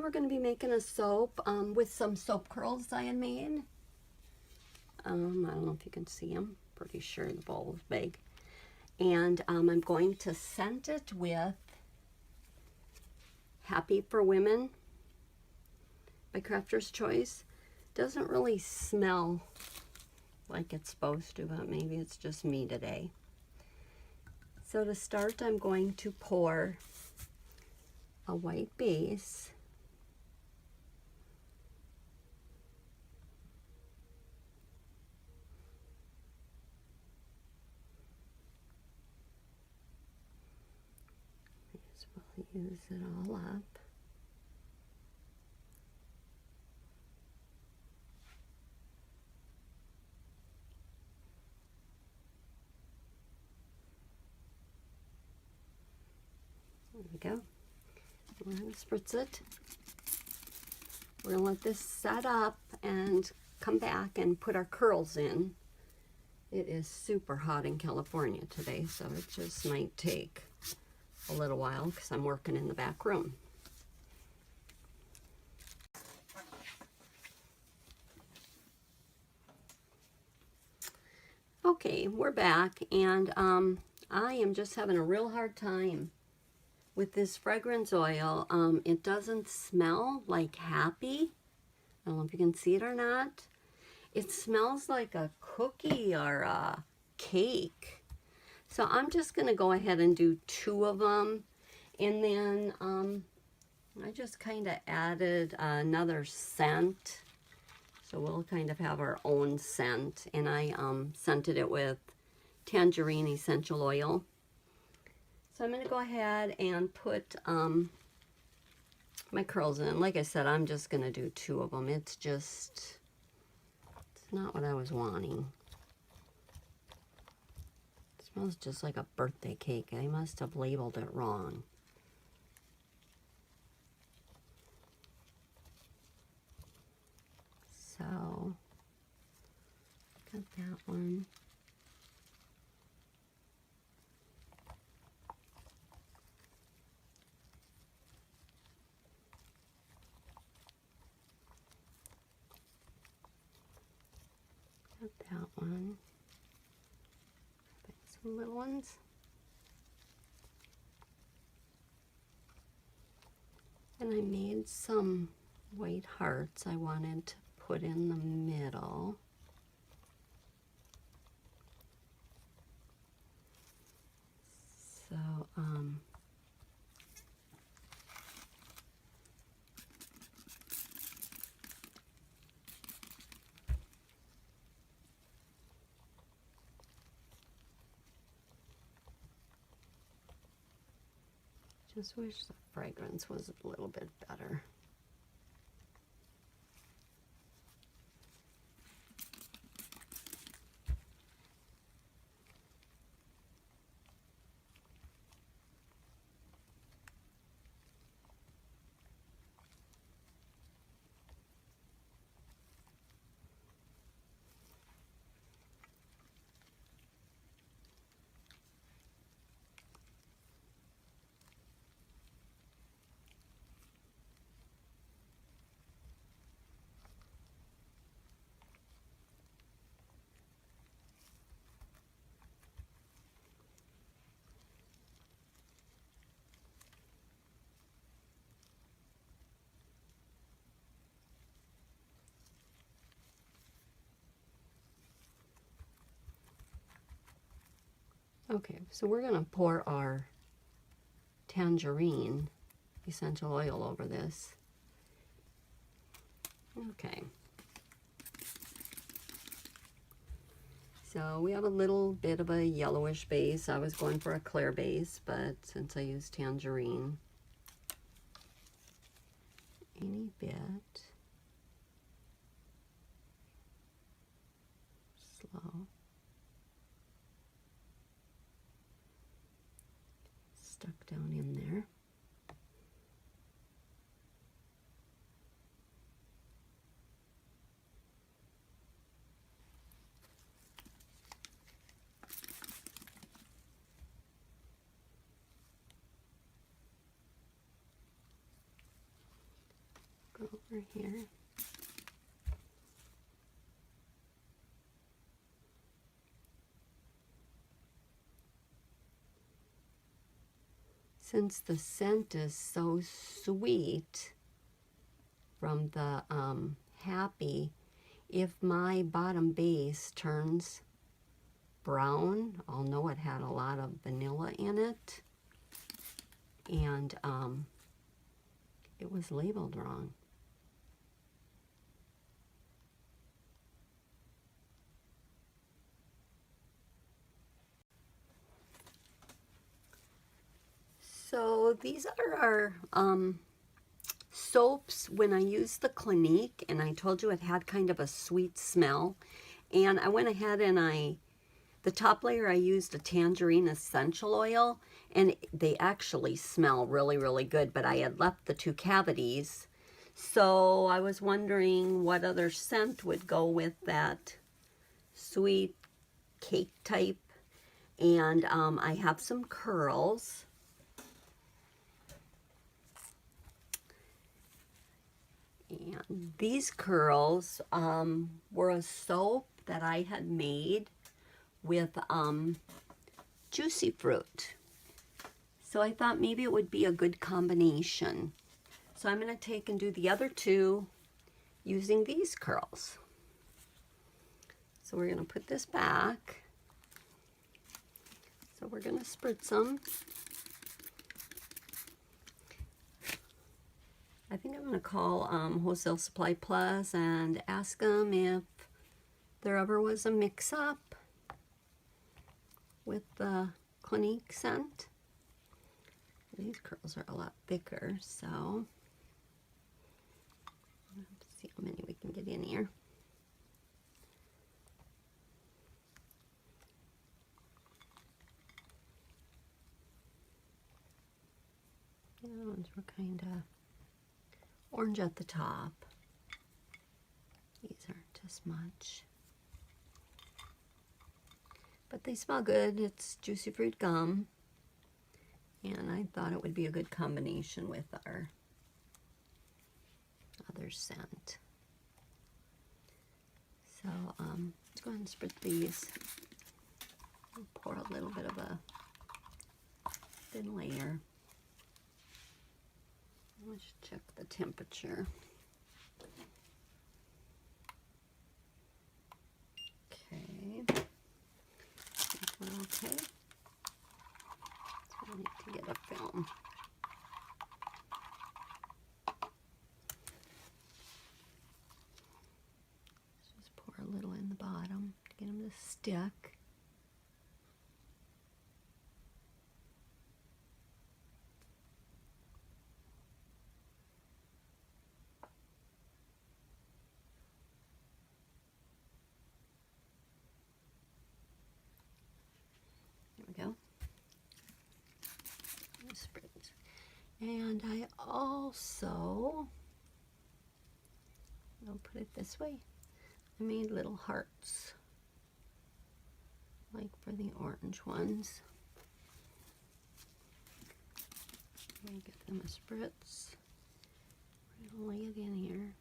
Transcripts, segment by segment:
We're going to be making a soap with some soap curls I had made. I don't know if you can see them. Pretty sure the bowl is big. And I'm going to scent it with Happy for Women by Crafter's Choice. Doesn't really smell like it's supposed to, but maybe it's just me today. So to start, I'm going to pour a white base. We'll use it all up. There we go. We're going to spritz it. We're going to let this set up and come back and put our curls in. It is super hot in California today, so it just might take a little while because I'm working in the back room. Okay, we're back, and I am just having a real hard time with this fragrance oil. It doesn't smell like Happy. I don't know if you can see it or not. It smells like a cookie or a cake. So I'm just going to go ahead and do 2 of them. And then I just kind of added another scent. So we'll kind of have our own scent. And I scented it with Tangerine essential oil. So I'm going to go ahead and put my curls in. Like I said, I'm just going to do 2 of them. It's not what I was wanting. It smells just like a birthday cake. I must have labeled it wrong. So, got that one. Got that one. Some little ones. And I made some white hearts I wanted to put in the middle. So, just wish the fragrance was a little bit better. Okay, so we're going to pour our Tangerine essential oil over this. Okay. So we have a little bit of a yellowish base. I was going for a clear base, but since I used Tangerine, any bit. Slow. Stuck down in there. over here. Since the scent is so sweet from the Happy, if my bottom base turns brown, I'll know it had a lot of vanilla in it, and it was labeled wrong. So these are our soaps when I used the Clinique, and I told you it had kind of a sweet smell. And I went ahead and the top layer I used a Tangerine essential oil, and they actually smell really, really good, but I had left the 2 cavities. So I was wondering what other scent would go with that sweet cake type. And I have some curls. And these curls were a soap that I had made with juicy fruit. So I thought maybe it would be a good combination. So I'm going to take and do the other 2 using these curls. So we're going to put this back. So we're going to spritz them. I think I'm going to call Wholesale Supply Plus and ask them if there ever was a mix-up with the Clinique scent. These curls are a lot thicker, so let's see how many we can get in here. The other ones were kind of orange at the top. These aren't as much. But they smell good. It's juicy fruit gum. And I thought it would be a good combination with our other scent. So let's go ahead and spritz these. I'll pour a little bit of a thin layer. Let's check the temperature. Okay. Okay. So I need to get a film. Just pour a little in the bottom to get them to stick. Go. And I also, I'll put it this way, I made little hearts, like for the orange ones. And get them a spritz. We're gonna lay it in here,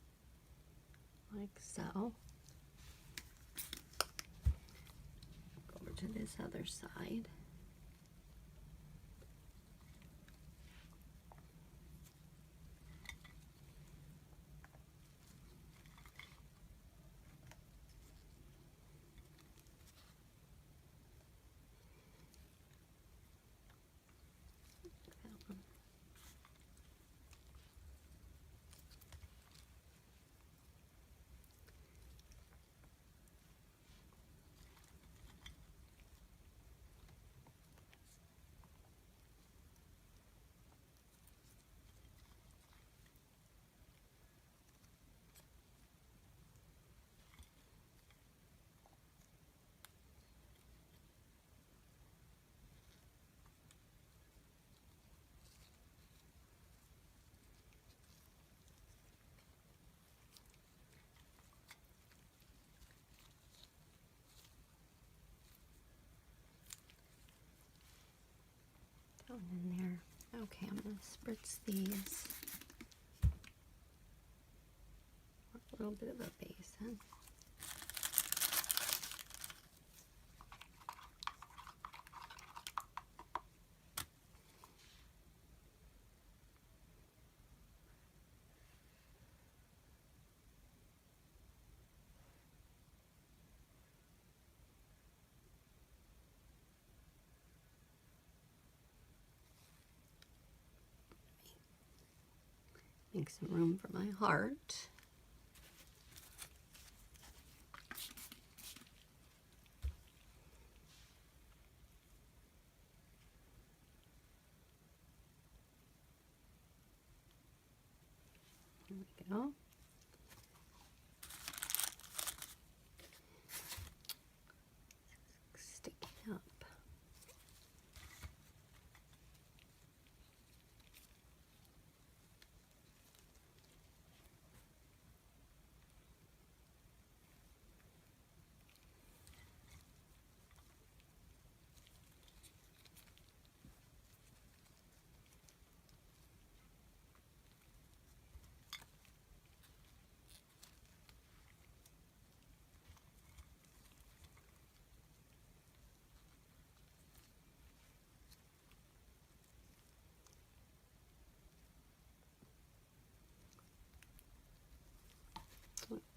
like so. Go over to this other side. In there. Okay, I'm going to spritz these. little bit of a basin. Make some room for my heart. There we go. Sticking up.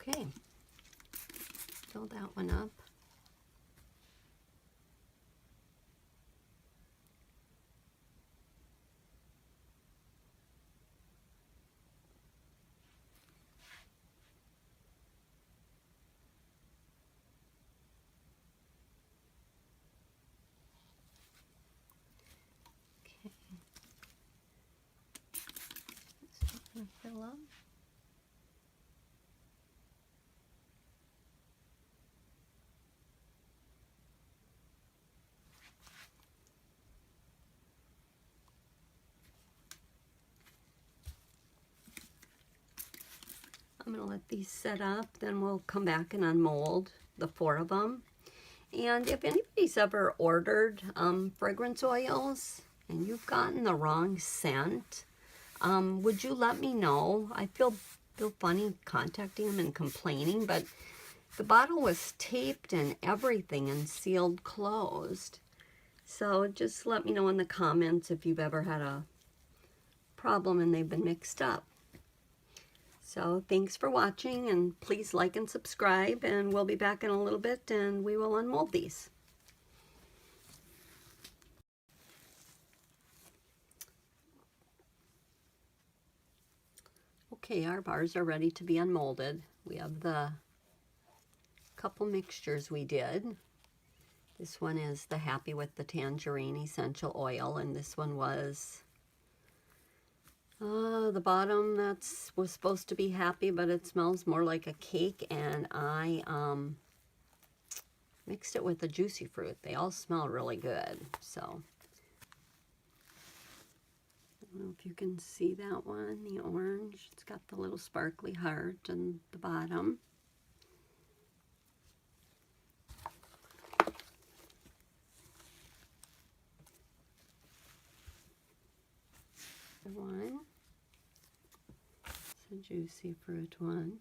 Okay, fill that one up. Okay, this is going to fill up. I'm going to let these set up, then we'll come back and unmold the 4 of them. And if anybody's ever ordered fragrance oils and you've gotten the wrong scent, would you let me know? I feel funny contacting them and complaining, but the bottle was taped and everything and sealed closed. So just let me know in the comments if you've ever had a problem and they've been mixed up. So thanks for watching, and please like and subscribe, and we'll be back in a little bit and we will unmold these. Okay, our bars are ready to be unmolded. We have the couple mixtures we did. This one is the Happy with the Tangerine Essential Oil, and this one was the bottom was supposed to be happy, but it smells more like a cake, and I mixed it with the juicy fruit. They all smell really good. So I don't know if you can see that one, the orange. It's got the little sparkly heart on the bottom. The one. It's a juicy fruit one.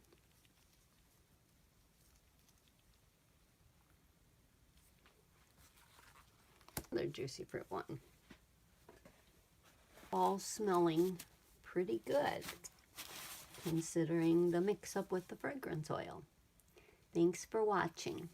Another juicy fruit one. All smelling pretty good, considering the mix-up with the fragrance oil. Thanks for watching.